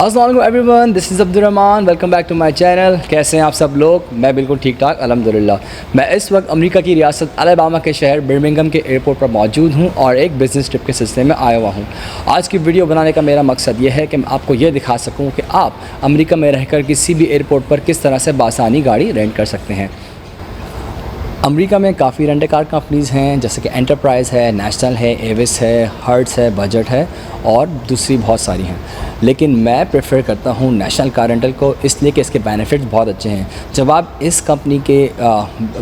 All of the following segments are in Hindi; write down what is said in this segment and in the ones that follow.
अस्सलाम वालेकुम everyone, this is Abdurrahman. Welcome back to my channel. कैसे हैं आप सब लोग? मैं बिल्कुल ठीक ठाक अल्हम्दुलिल्लाह। मैं इस वक्त अमेरिका की रियासत अलबामा के शहर बर्मिंघम के एयरपोर्ट पर मौजूद हूं और एक बिज़नेस ट्रिप के सिलसिले में आया हुआ हूं। आज की वीडियो बनाने का मेरा मकसद यह है कि मैं आपको ये दिखा सकूं कि आप अमेरिका में रहकर किसी भी एयरपोर्ट पर किस तरह से बासानी गाड़ी रेंट कर सकते हैं। अमेरिका में काफ़ी रेंट कार कंपनीज़ हैं, जैसे कि एंटरप्राइज़ है, नेशनल है, एविस है, हर्ट्स है, बजट है और दूसरी बहुत सारी हैं। लेकिन मैं प्रेफर करता हूँ नेशनल कार रेंटल को, इसलिए कि इसके बेनिफिट्स बहुत अच्छे हैं। जब आप इस कंपनी के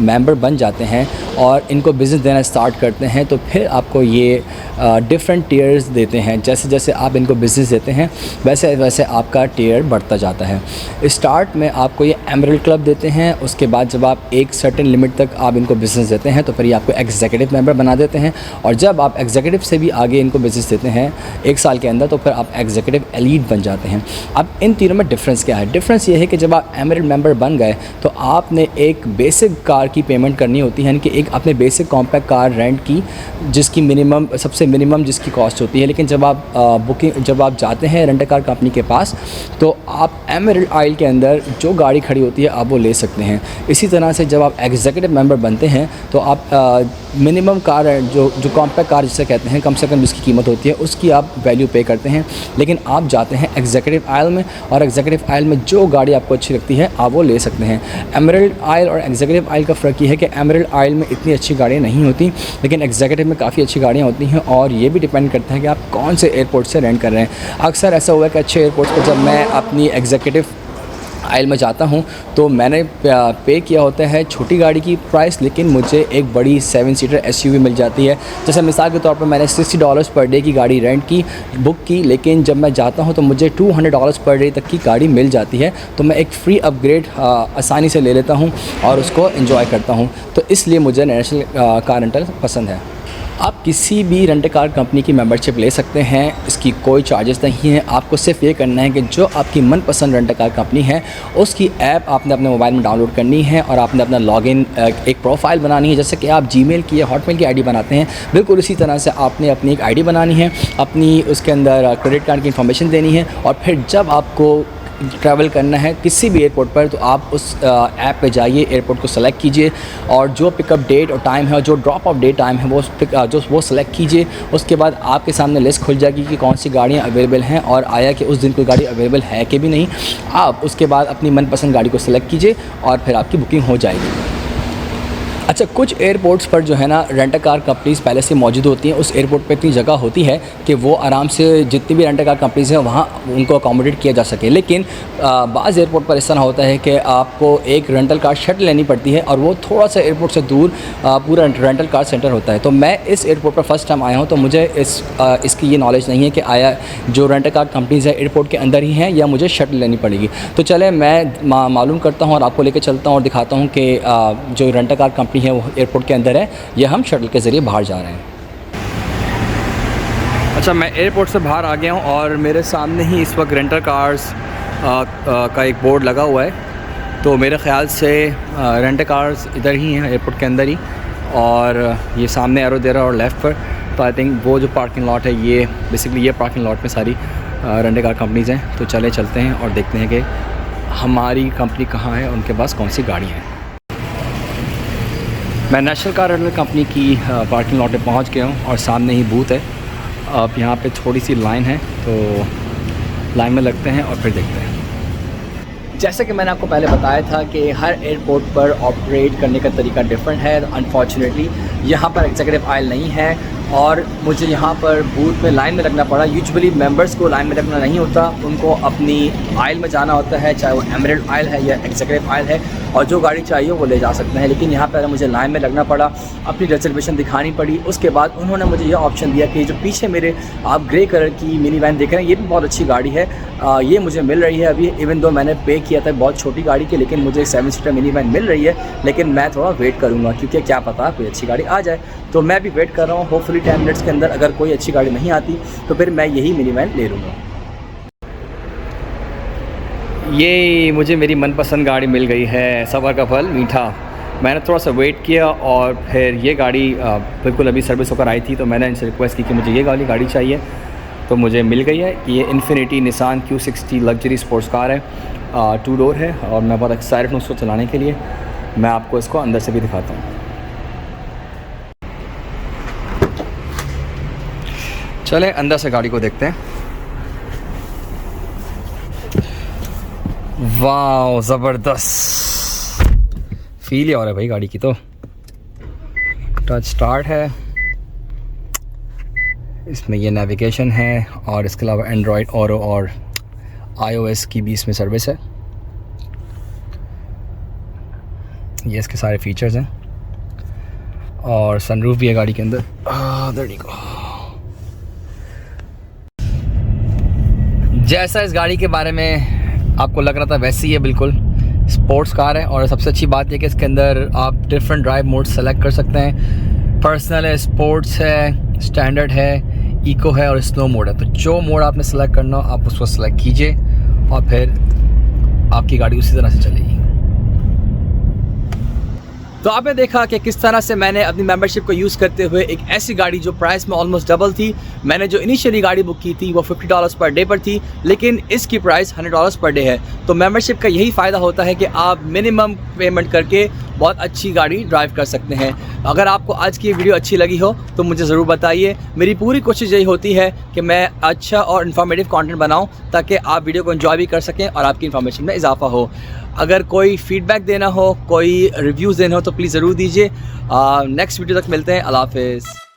मेंबर बन जाते हैं और इनको बिज़नेस देना स्टार्ट करते हैं तो फिर आपको ये डिफरेंट टियर्स देते हैं। जैसे जैसे आप इनको बिज़नेस देते हैं वैसे वैसे आपका टियर बढ़ता जाता है। स्टार्ट में आपको ये एमरल्ड क्लब देते हैं, उसके बाद जब आप एक सर्टेन लिमिट तक आप इनको बिज़नेस देते हैं तो फिर ये आपको एग्जीक्यूटिव मेंबर बना देते हैं, और जब आप एग्जीक्यूटिव से भी आगे इनको बिज़नेस देते हैं 1 साल के अंदर तो फिर आप एग्जीक्यूटिव एलीट बन जाते हैं। अब इन तीनों में डिफरेंस क्या है? डिफरेंस ये है कि जब आप एमरल्ड मेंबर बन गए तो आपने एक बेसिक कार की पेमेंट करनी होती है, यानी कि एक आपने बेसिक कॉम्पैक्ट कार रेंट की जिसकी मिनिमम सबसे मिनिमम जिसकी कॉस्ट होती है। लेकिन जब आप जाते हैं रेंट कार कंपनी के पास तो आप एमरल्ड आइल के अंदर जो गाड़ी खड़ी होती है आप वो ले सकते हैं। इसी तरह से जब आप एग्जीक्यूटिव मेंबर बनते हैं तो आप मिनिमम कार जो कॉम्पैक्ट कार जिसे कहते हैं, कम से कम जिसकी कीमत होती है उसकी आप वैल्यू पे करते हैं। लेकिन आप जाते हैं एग्जीक्यूटिव आइल में और एग्जीक्यूटिव आइल में जो गाड़ी आपको अच्छी लगती है आप वो ले सकते हैं। एमरल्ड आइल और एग्जीक्यूटिव आइल का फ़र्क ये है कि एमरल्ड आइल में इतनी अच्छी गाड़ियाँ नहीं होती, लेकिन एग्जीक्यूटिव में काफ़ी अच्छी गाड़ियाँ होती हैं, और ये भी डिपेंड करता है कि आप कौन से एयरपोर्ट से रेंट कर रहे हैं। अक्सर ऐसा हुआ है कि अच्छे एयरपोर्ट पर जब मैं अपनी एग्जीक्यूटिव आइल में जाता हूं तो मैंने पे किया होता है छोटी गाड़ी की प्राइस, लेकिन मुझे एक बड़ी 7 सीटर SUV मिल जाती है। जैसे मिसाल के तौर पर मैंने $60 पर डे की गाड़ी बुक की, लेकिन जब मैं जाता हूं तो मुझे $200 पर डे तक की गाड़ी मिल जाती है। तो मैं एक फ्री अपग्रेड आसानी से ले लेता हूं और उसको एंजॉय करता हूं। तो इसलिए मुझे नेशनल कार रेंटल पसंद है। आप किसी भी रेंट कार कंपनी की मेंबरशिप ले सकते हैं, इसकी कोई चार्जेस नहीं है। आपको सिर्फ ये करना है कि जो आपकी मनपसंद रेंट कार कंपनी है उसकी ऐप आपने अपने मोबाइल में डाउनलोड करनी है और आपने अपना लॉगिन एक प्रोफाइल बनानी है। जैसे कि आप जीमेल की या हॉटमेल की आईडी बनाते हैं, बिल्कुल उसी तरह से आपने अपनी एक आईडी बनानी है, अपनी उसके अंदर क्रेडिट कार्ड की इंफॉर्मेशन देनी है, और फिर जब आपको ट्रैवल करना है किसी भी एयरपोर्ट पर तो आप उस ऐप पे जाइए, एयरपोर्ट को सेलेक्ट कीजिए और जो पिकअप डेट और टाइम है और जो ड्रॉप ऑफ डेट टाइम है वो सेलेक्ट कीजिए। उसके बाद आपके सामने लिस्ट खुल जाएगी कि कौन सी गाड़ियाँ अवेलेबल हैं और आया कि उस दिन कोई गाड़ी अवेलेबल है कि भी नहीं। आप उसके बाद अपनी मनपसंद गाड़ी को सेलेक्ट कीजिए और फिर आपकी बुकिंग हो जाएगी। अच्छा, कुछ एयरपोर्ट्स पर जो है ना रेंट कार कंपनीज़ पहले से मौजूद होती हैं। उस एयरपोर्ट पे इतनी जगह होती है कि वो आराम से जितनी भी रेंट कार कंपनीज़ हैं वहाँ उनको अकोमोडेट किया जा सके। लेकिन बाज़ एयरपोर्ट पर इस तरह होता है कि आपको एक रेंटल कार शटल लेनी पड़ती है और वो थोड़ा सा एयरपोर्ट से दूर पूरा रेंटल कार सेंटर होता है। तो मैं इस एयरपोर्ट पर फर्स्ट टाइम आया हूँ तो मुझे इसकी ये नॉलेज नहीं है कि आया जो रेंट कार कंपनीज़ है एयरपोर्ट के अंदर ही हैं या मुझे शटल लेनी पड़ेगी। तो चले मैं मालूम करता हूँ और आपको लेकर चलता हूँ और दिखाता हूँ कि जो रेंट कार कंपनी है वो एयरपोर्ट के अंदर है या हम शटल के ज़रिए बाहर जा रहे हैं। अच्छा, मैं एयरपोर्ट से बाहर आ गया हूँ और मेरे सामने ही इस वक्त रेंटल कार्स का एक बोर्ड लगा हुआ है। तो मेरे ख़्याल से रेंटल कार्स इधर ही हैं एयरपोर्ट के अंदर ही, और ये सामने एरो दे रहा है और लेफ़्ट पर। तो आई थिंक वो जो पार्किंग लॉट है ये बेसिकली ये पार्किंग लॉट में सारी रेंटल कार कंपनीज़ हैं। तो चलते हैं और देखते हैं कि हमारी कंपनी कहाँ है, उनके पास कौन सी गाड़ी हैं। मैं नेशनल कार रेंटल कंपनी की पार्किंग लॉट में पहुंच गया हूं और सामने ही बूथ है। अब यहाँ पे थोड़ी सी लाइन है तो लाइन में लगते हैं और फिर देखते हैं। जैसे कि मैंने आपको पहले बताया था कि हर एयरपोर्ट पर ऑपरेट करने का तरीका डिफरेंट है। अनफॉर्चुनेटली यहाँ पर एग्जीक्यूटिव आइल नहीं है और मुझे यहाँ पर बूथ में लाइन में लगना पड़ा। यूजुअली मेंबर्स को लाइन में लगना नहीं होता, उनको अपनी आइल में जाना होता है, चाहे वो एमरल्ड आइल है या एग्जीक्यूटिव आइल है, और जो गाड़ी चाहिए वो ले जा सकते हैं। लेकिन यहाँ पर मुझे लाइन में लगना पड़ा, अपनी रिजर्वेशन दिखानी पड़ी। उसके बाद उन्होंने मुझे यह ऑप्शन दिया कि जो पीछे मेरे आप ग्रे कलर की मिनी वैन देख रहे हैं ये भी बहुत अच्छी गाड़ी है, ये मुझे मिल रही है अभी। इवन दो मैंने पे किया था बहुत छोटी गाड़ी के, लेकिन मुझे 7 सीटर मिनी वैन मिल रही है। लेकिन मैं थोड़ा वेट करूँगा क्योंकि क्या पता कोई अच्छी गाड़ी आ जाए। तो मैं भी वेट कर रहा हूँ। होपफुली 10 मिनट्स के अंदर अगर कोई अच्छी गाड़ी नहीं आती तो फिर मैं यही मिनी वैन ले लूँगा। ये मुझे मेरी मनपसंद गाड़ी मिल गई है, सफ़र का फल मीठा। मैंने थोड़ा सा वेट किया और फिर ये गाड़ी बिल्कुल अभी सर्विस होकर आई थी, तो मैंने इनसे रिक्वेस्ट की कि मुझे ये गाड़ी चाहिए। तो मुझे मिल गई है। ये infinity Nissan Q60 luxury sports car है, 2 डोर है और मैं बहुत एक्साइटेड हूँ उसको चलाने के लिए। मैं आपको इसको अंदर से भी दिखाता हूँ। चलें अंदर से गाड़ी को देखते हैं। वाह ज़बरदस्त फील ही हो रहा है भाई गाड़ी की। तो टच स्टार्ट है, इसमें ये नेविगेशन है और इसके अलावा एंड्रॉयड ऑरो और iOS की भी इसमें सर्विस है। ये इसके सारे फीचर्स हैं और सनरूफ भी है गाड़ी के अंदर। जैसा इस गाड़ी के बारे में आपको लग रहा था वैसे ही है, बिल्कुल स्पोर्ट्स कार है। और सबसे अच्छी बात यह कि इसके अंदर आप डिफरेंट ड्राइव मोड सेलेक्ट कर सकते हैं। पर्सनल है, स्पोर्ट्स है, स्टैंडर्ड है, इको है और स्नो मोड है। तो जो मोड आपने सेलेक्ट करना हो आप उसको सेलेक्ट कीजिए और फिर आपकी गाड़ी उसी तरह से चलेगी। तो आपने देखा कि किस तरह से मैंने अपनी मेंबरशिप को यूज़ करते हुए एक ऐसी गाड़ी जो प्राइस में ऑलमोस्ट डबल थी। मैंने जो इनिशियली गाड़ी बुक की थी वो $50 पर डे पर थी, लेकिन इसकी प्राइस $100 पर डे है। तो मेंबरशिप का यही फ़ायदा होता है कि आप मिनिमम पेमेंट करके बहुत अच्छी गाड़ी ड्राइव कर सकते हैं। अगर आपको आज की वीडियो अच्छी लगी हो तो मुझे ज़रूर बताइए। मेरी पूरी कोशिश यही होती है कि मैं अच्छा और इन्फॉर्मेटिव कंटेंट बनाऊं ताकि आप वीडियो को एंजॉय भी कर सकें और आपकी इन्फॉर्मेशन में इजाफा हो। अगर कोई फीडबैक देना हो, कोई रिव्यूज़ देना हो तो प्लीज़ ज़रूर दीजिए। नेक्स्ट वीडियो तक मिलते हैं। अल्लाह हाफ़िज़।